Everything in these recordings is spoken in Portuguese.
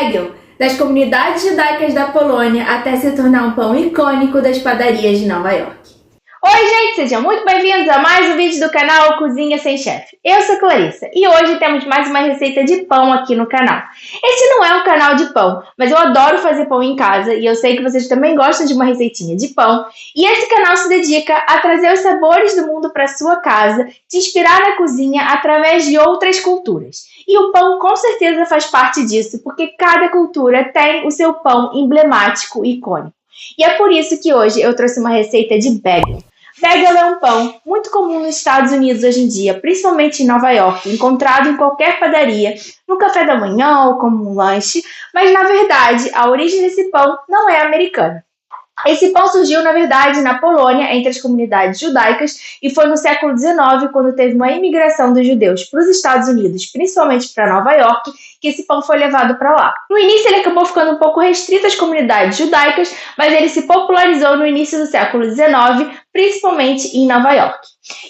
bagel, das comunidades judaicas da Polônia até se tornar um pão icônico das padarias de Nova York. Oi gente, sejam muito bem-vindos a mais um vídeo do canal Cozinha Sem Chefe. Eu sou Clarissa e hoje temos mais uma receita de pão aqui no canal. Esse não é um canal de pão, mas eu adoro fazer pão em casa e eu sei que vocês também gostam de uma receitinha de pão. E esse canal se dedica a trazer os sabores do mundo para sua casa, te inspirar na cozinha através de outras culturas. E o pão com certeza faz parte disso, porque cada cultura tem o seu pão emblemático e icônico. E é por isso que hoje eu trouxe uma receita de bagel. Bagel é um pão muito comum nos Estados Unidos hoje em dia, principalmente em Nova York, encontrado em qualquer padaria, no café da manhã ou como um lanche, mas na verdade a origem desse pão não é americana. Esse pão surgiu, na verdade, na Polônia, entre as comunidades judaicas, e foi no século XIX, quando teve uma imigração dos judeus para os Estados Unidos, principalmente para Nova York, que esse pão foi levado para lá. No início ele acabou ficando um pouco restrito às comunidades judaicas, mas ele se popularizou no início do século XIX, principalmente em Nova York.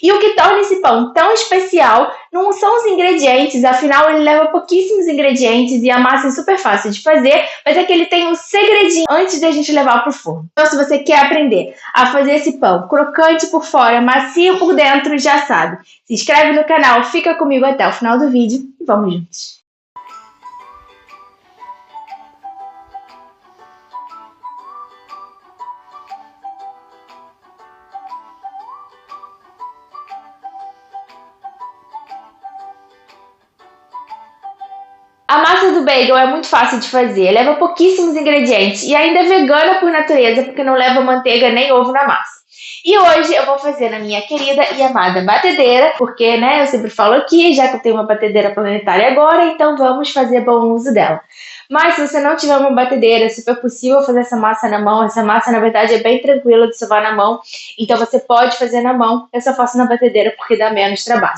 E o que torna esse pão tão especial não são os ingredientes, afinal ele leva pouquíssimos ingredientes e a massa é super fácil de fazer, mas é que ele tem um segredinho antes de a gente levar para o forno. Então se você quer aprender a fazer esse pão crocante por fora, macio por dentro, já sabe. Se inscreve no canal, fica comigo até o final do vídeo e vamos juntos. A massa do bagel é muito fácil de fazer, leva pouquíssimos ingredientes e ainda é vegana por natureza, porque não leva manteiga nem ovo na massa. E hoje eu vou fazer na minha querida e amada batedeira, porque, né, eu sempre falo aqui, já que eu tenho uma batedeira planetária agora, então vamos fazer bom uso dela. Mas se você não tiver uma batedeira, é super possível fazer essa massa na mão. Essa massa, na verdade, é bem tranquila de sovar na mão, então você pode fazer na mão. Eu só faço na batedeira porque dá menos trabalho.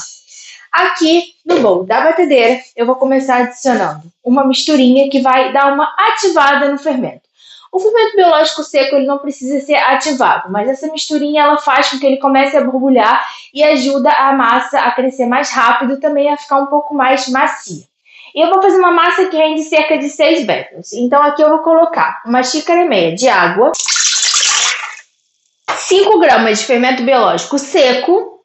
Aqui no bowl da batedeira, eu vou começar adicionando uma misturinha que vai dar uma ativada no fermento. O fermento biológico seco ele não precisa ser ativado, mas essa misturinha ela faz com que ele comece a borbulhar e ajuda a massa a crescer mais rápido e também a ficar um pouco mais macia. E eu vou fazer uma massa que rende cerca de 6 bagels. Então aqui eu vou colocar 1,5 xícaras de água, 5 gramas de fermento biológico seco.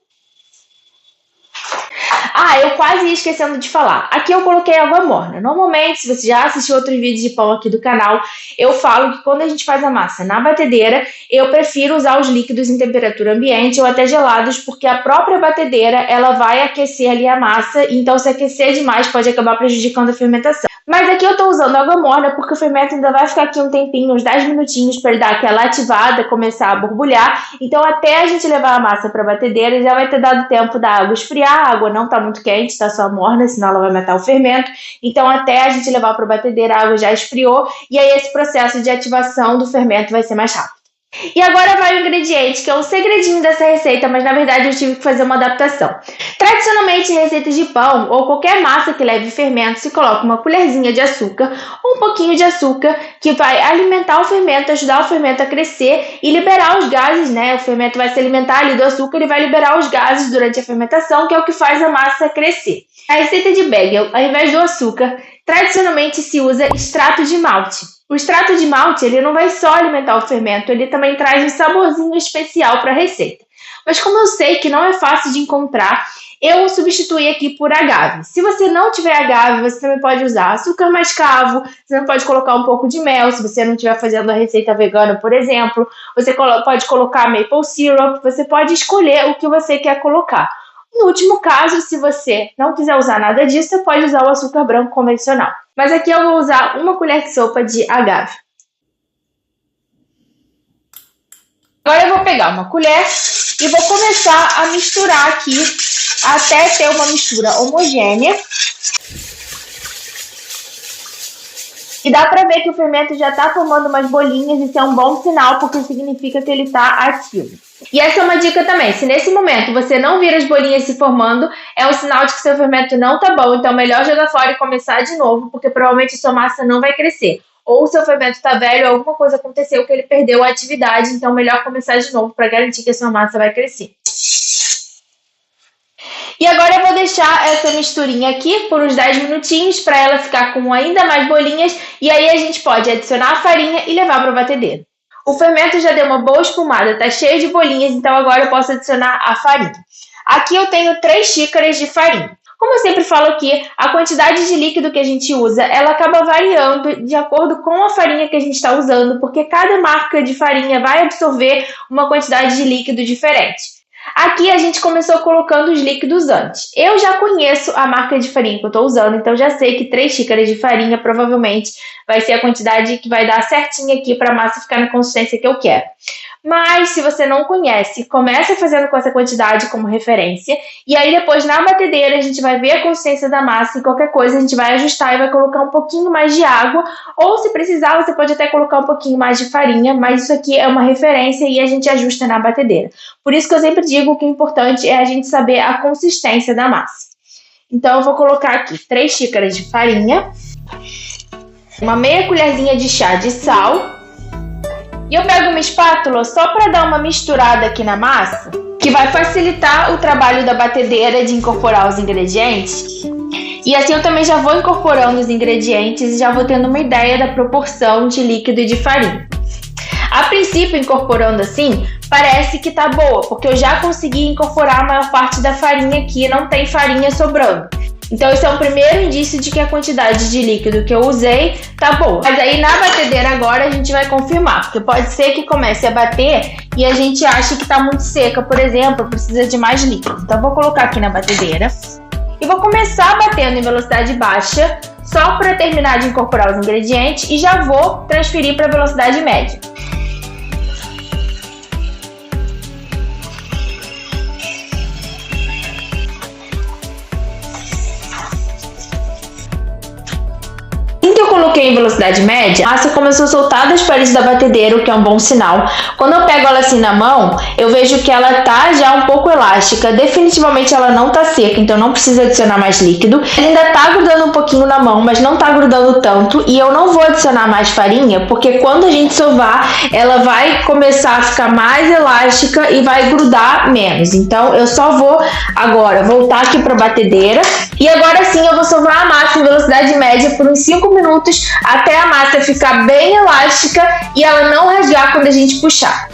Eu quase ia esquecendo de falar. Aqui eu coloquei água morna. Normalmente, se você já assistiu outros vídeos de pão aqui do canal, eu falo que quando a gente faz a massa na batedeira, eu prefiro usar os líquidos em temperatura ambiente ou até gelados, porque a própria batedeira, ela vai aquecer ali a massa, então se aquecer demais pode acabar prejudicando a fermentação. Mas aqui eu tô usando água morna porque o fermento ainda vai ficar aqui um tempinho, uns 10 minutinhos para ele dar aquela ativada, começar a borbulhar. Então até a gente levar a massa para a batedeira já vai ter dado tempo da água esfriar. A água não tá muito quente, tá só morna, senão ela vai matar o fermento. Então até a gente levar para a batedeira a água já esfriou e aí esse processo de ativação do fermento vai ser mais rápido. E agora vai o ingrediente, que é um segredinho dessa receita, mas na verdade eu tive que fazer uma adaptação. Tradicionalmente em receitas de pão ou qualquer massa que leve fermento, se coloca uma colherzinha de açúcar ou um pouquinho de açúcar que vai alimentar o fermento, ajudar o fermento a crescer e liberar os gases, né? O fermento vai se alimentar ali do açúcar e vai liberar os gases durante a fermentação, que é o que faz a massa crescer. A receita de bagel, ao invés do açúcar, tradicionalmente se usa extrato de malte. O extrato de malte ele não vai só alimentar o fermento, ele também traz um saborzinho especial para a receita. Mas como eu sei que não é fácil de encontrar, eu substituí aqui por agave. Se você não tiver agave, você também pode usar açúcar mascavo, você não pode colocar um pouco de mel, se você não estiver fazendo a receita vegana, por exemplo. Você pode colocar maple syrup, você pode escolher o que você quer colocar. No último caso, se você não quiser usar nada disso, você pode usar o açúcar branco convencional. Mas aqui eu vou usar 1 colher de sopa de agave. Agora eu vou pegar uma colher e vou começar a misturar aqui até ter uma mistura homogênea. E dá pra ver que o fermento já tá formando umas bolinhas, isso é um bom sinal, porque significa que ele tá ativo. E essa é uma dica também, se nesse momento você não vir as bolinhas se formando, é um sinal de que seu fermento não tá bom, então melhor jogar fora e começar de novo, porque provavelmente sua massa não vai crescer. Ou o seu fermento tá velho, alguma coisa aconteceu que ele perdeu a atividade, então melhor começar de novo para garantir que a sua massa vai crescer. E agora eu vou deixar essa misturinha aqui por uns 10 minutinhos para ela ficar com ainda mais bolinhas. E aí a gente pode adicionar a farinha e levar para a batedeira. O fermento já deu uma boa espumada, tá cheio de bolinhas, então agora eu posso adicionar a farinha. Aqui eu tenho 3 xícaras de farinha. Como eu sempre falo aqui, a quantidade de líquido que a gente usa, ela acaba variando de acordo com a farinha que a gente está usando, porque cada marca de farinha vai absorver uma quantidade de líquido diferente. Aqui a gente começou colocando os líquidos antes. Eu já conheço a marca de farinha que eu estou usando, então já sei que 3 xícaras de farinha provavelmente vai ser a quantidade que vai dar certinho aqui para a massa ficar na consistência que eu quero. Mas se você não conhece, começa fazendo com essa quantidade como referência e aí depois na batedeira a gente vai ver a consistência da massa e qualquer coisa a gente vai ajustar e vai colocar um pouquinho mais de água ou se precisar você pode até colocar um pouquinho mais de farinha, mas isso aqui é uma referência e a gente ajusta na batedeira. Por isso que eu sempre digo que o importante é a gente saber a consistência da massa. Então eu vou colocar aqui 3 xícaras de farinha, uma meia colherzinha de chá de sal. E eu pego uma espátula só para dar uma misturada aqui na massa, que vai facilitar o trabalho da batedeira de incorporar os ingredientes. E assim eu também já vou incorporando os ingredientes e já vou tendo uma ideia da proporção de líquido e de farinha. A princípio, incorporando assim, parece que tá boa, porque eu já consegui incorporar a maior parte da farinha aqui, não tem farinha sobrando. Então esse é um primeiro indício de que a quantidade de líquido que eu usei tá boa. Mas aí na batedeira agora a gente vai confirmar, porque pode ser que comece a bater e a gente ache que tá muito seca, por exemplo, precisa de mais líquido. Então eu vou colocar aqui na batedeira e vou começar batendo em velocidade baixa, só para terminar de incorporar os ingredientes e já vou transferir para velocidade média. Eu coloquei em velocidade média, a massa começou a soltar das paredes da batedeira, o que é um bom sinal. Quando eu pego ela assim na mão, eu vejo que ela tá já um pouco elástica. Definitivamente ela não tá seca, então não precisa adicionar mais líquido. Ela ainda tá grudando um pouquinho na mão, mas não tá grudando tanto. E eu não vou adicionar mais farinha, porque quando a gente sovar, ela vai começar a ficar mais elástica e vai grudar menos. Então eu só vou agora voltar aqui pra batedeira. E agora sim eu vou sovar a massa em velocidade média por uns 5 minutos até a massa ficar bem elástica e ela não rasgar quando a gente puxar.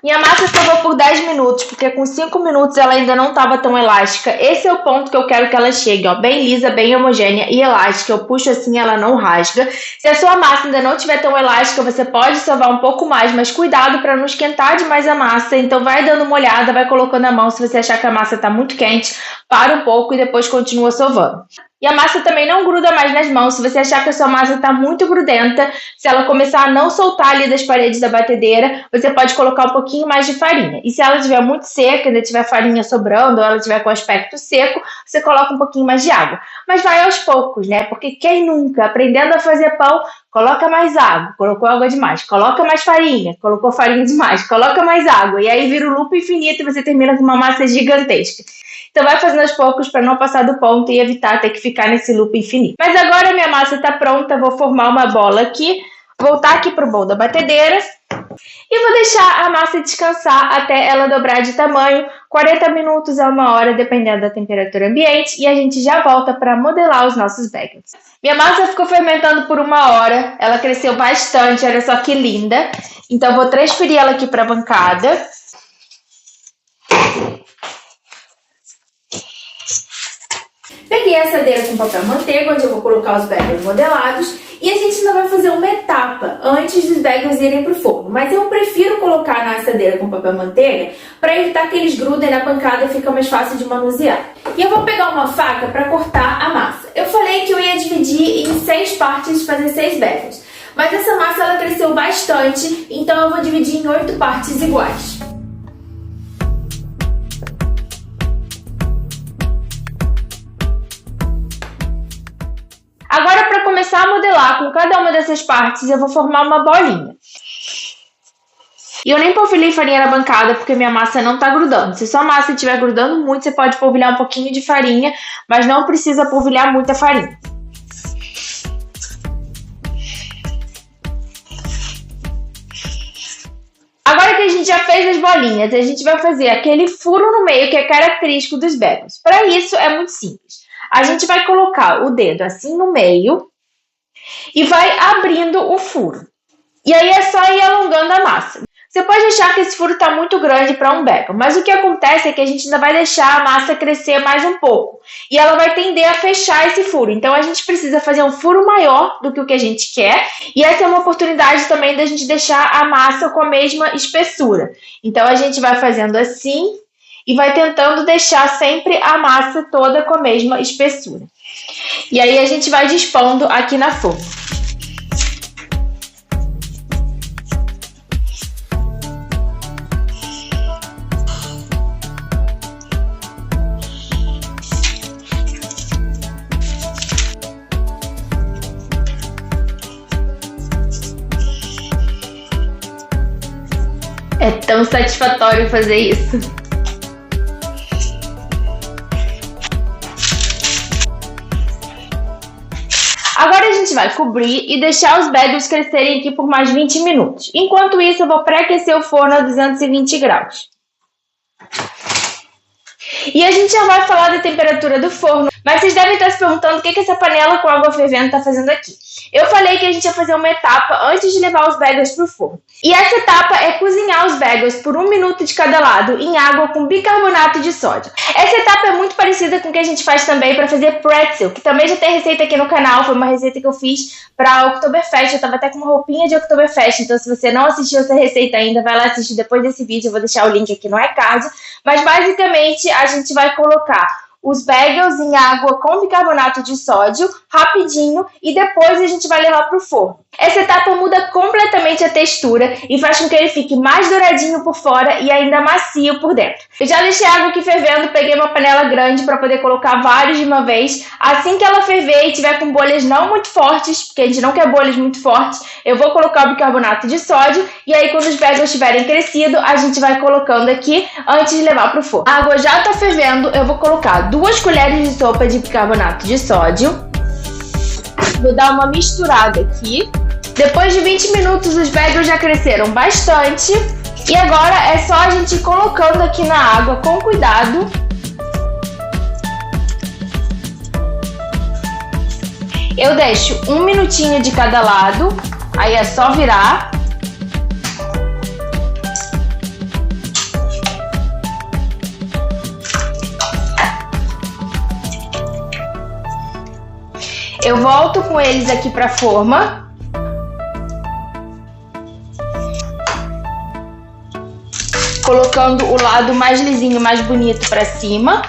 Minha massa sovou por 10 minutos, porque com 5 minutos ela ainda não estava tão elástica. Esse é o ponto que eu quero que ela chegue, ó, bem lisa, bem homogênea e elástica. Eu puxo assim, ela não rasga. Se a sua massa ainda não estiver tão elástica, você pode sovar um pouco mais, mas cuidado para não esquentar demais a massa. Então vai dando uma olhada, vai colocando a mão. Se você achar que a massa está muito quente, para um pouco e depois continua sovando. E a massa também não gruda mais nas mãos. Se você achar que a sua massa está muito grudenta, se ela começar a não soltar ali das paredes da batedeira, você pode colocar um pouquinho mais de farinha. E se ela estiver muito seca, ainda tiver farinha sobrando, ou ela estiver com aspecto seco, você coloca um pouquinho mais de água. Mas vai aos poucos, né? Porque quem nunca, aprendendo a fazer pão, coloca mais água, colocou água demais, coloca mais farinha, colocou farinha demais, coloca mais água. E aí vira o loop infinito e você termina com uma massa gigantesca. Então vai fazendo aos poucos para não passar do ponto e evitar ter que ficar nesse loop infinito. Mas agora minha massa está pronta, vou formar uma bola aqui, voltar aqui para o bowl da batedeira e vou deixar a massa descansar até ela dobrar de tamanho, 40 minutos a 1 hora, dependendo da temperatura ambiente, e a gente já volta para modelar os nossos bagels. Minha massa ficou fermentando por 1 hora, ela cresceu bastante, olha só que linda. Então vou transferir ela aqui para a bancada. Peguei a assadeira com papel manteiga, onde eu vou colocar os bagels modelados. E a gente ainda vai fazer uma etapa antes dos bagels irem pro forno. Mas eu prefiro colocar na assadeira com papel manteiga para evitar que eles grudem na pancada e fica mais fácil de manusear. E eu vou pegar uma faca para cortar a massa. Eu falei que eu ia dividir em 6 partes e fazer 6 bagels. Mas essa massa ela cresceu bastante, então eu vou dividir em 8 partes iguais. Agora, para começar a modelar com cada uma dessas partes, eu vou formar uma bolinha. E eu nem polvilhei farinha na bancada porque minha massa não tá grudando. Se sua massa estiver grudando muito, você pode polvilhar um pouquinho de farinha, mas não precisa polvilhar muita farinha. Agora que a gente já fez as bolinhas, a gente vai fazer aquele furo no meio que é característico dos bagels. Para isso é muito simples. A gente vai colocar o dedo assim no meio e vai abrindo o furo. E aí é só ir alongando a massa. Você pode achar que esse furo está muito grande para um bagel, mas o que acontece é que a gente ainda vai deixar a massa crescer mais um pouco. E ela vai tender a fechar esse furo. Então a gente precisa fazer um furo maior do que o que a gente quer. E essa é uma oportunidade também da gente deixar a massa com a mesma espessura. Então a gente vai fazendo assim e vai tentando deixar sempre a massa toda com a mesma espessura. E aí a gente vai dispondo aqui na forma. É tão satisfatório fazer isso. Agora a gente vai cobrir e deixar os bagels crescerem aqui por mais 20 minutos. Enquanto isso, eu vou pré-aquecer o forno a 220 graus. E a gente já vai falar da temperatura do forno, mas vocês devem estar se perguntando o que essa panela com água fervendo está fazendo aqui. Eu falei que a gente ia fazer uma etapa antes de levar os bagels para o forno. E essa etapa é cozinhar os bagels por 1 minuto de cada lado em água com bicarbonato de sódio. Essa etapa é muito parecida com o que a gente faz também para fazer pretzel, que também já tem receita aqui no canal. Foi uma receita que eu fiz para Oktoberfest. Eu estava até com uma roupinha de Oktoberfest, então se você não assistiu essa receita ainda, vai lá assistir depois desse vídeo. Eu vou deixar o link aqui no iCard. Mas basicamente a gente vai colocar os bagels em água com bicarbonato de sódio, rapidinho, e depois a gente vai levar para o forno. Essa etapa muda completamente a textura e faz com que ele fique mais douradinho por fora e ainda macio por dentro. Eu já deixei a água aqui fervendo, peguei uma panela grande para poder colocar vários de uma vez. Assim que ela ferver e tiver com bolhas não muito fortes, porque a gente não quer bolhas muito fortes, eu vou colocar o bicarbonato de sódio e aí quando os bagels tiverem crescido, a gente vai colocando aqui antes de levar para o forno. A água já está fervendo, eu vou colocar 2 colheres de sopa de bicarbonato de sódio. Vou dar uma misturada aqui. Depois de 20 minutos, os bagels já cresceram bastante. E agora é só a gente ir colocando aqui na água com cuidado. Eu deixo 1 minutinho de cada lado. Aí é só virar. Eu volto com eles aqui para a forma. Colocando o lado mais lisinho, mais bonito para cima.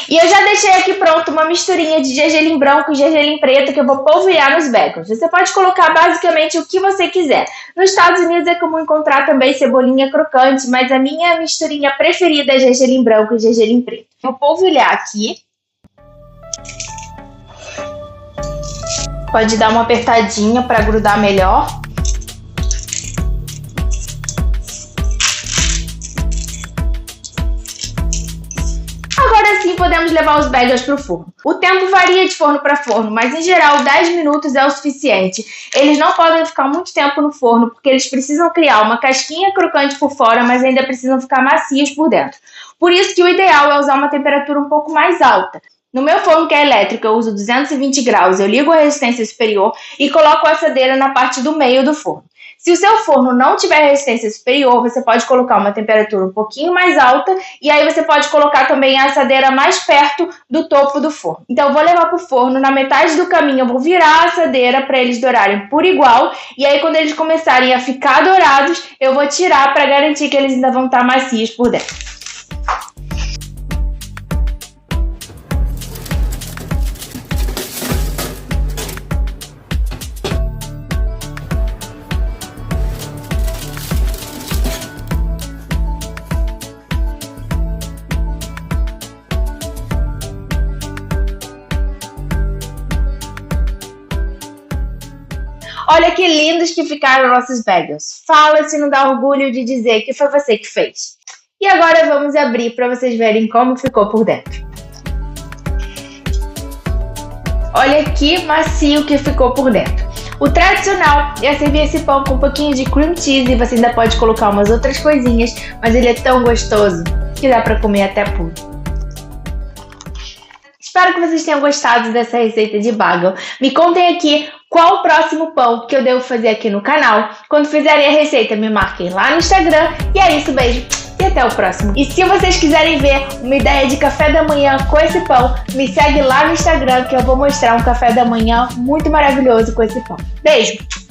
E eu já deixei aqui pronto uma misturinha de gergelim branco e gergelim preto que eu vou polvilhar nos bagels. Você pode colocar basicamente o que você quiser. Nos Estados Unidos é comum encontrar também cebolinha crocante, mas a minha misturinha preferida é gergelim branco e gergelim preto. Vou polvilhar aqui. Pode dar uma apertadinha para grudar melhor. Agora sim podemos levar os bagels para o forno. O tempo varia de forno para forno, mas em geral 10 minutos é o suficiente. Eles não podem ficar muito tempo no forno, porque eles precisam criar uma casquinha crocante por fora, mas ainda precisam ficar macios por dentro. Por isso que o ideal é usar uma temperatura um pouco mais alta. No meu forno que é elétrico, eu uso 220 graus, eu ligo a resistência superior e coloco a assadeira na parte do meio do forno. Se o seu forno não tiver resistência superior, você pode colocar uma temperatura um pouquinho mais alta e aí você pode colocar também a assadeira mais perto do topo do forno. Então eu vou levar para o forno, na metade do caminho eu vou virar a assadeira para eles dourarem por igual e aí quando eles começarem a ficar dourados, eu vou tirar para garantir que eles ainda vão estar macios por dentro. Olha que lindos que ficaram nossos bagels. Fala se não dá orgulho de dizer que foi você que fez. E agora vamos abrir para vocês verem como ficou por dentro. Olha que macio que ficou por dentro. O tradicional é servir esse pão com um pouquinho de cream cheese e você ainda pode colocar umas outras coisinhas, mas ele é tão gostoso que dá para comer até puro. Espero que vocês tenham gostado dessa receita de bagel. Me contem aqui qual o próximo pão que eu devo fazer aqui no canal. Quando fizerem a receita, me marquem lá no Instagram. E é isso, beijo e até o próximo. E se vocês quiserem ver uma ideia de café da manhã com esse pão, me segue lá no Instagram que eu vou mostrar um café da manhã muito maravilhoso com esse pão. Beijo!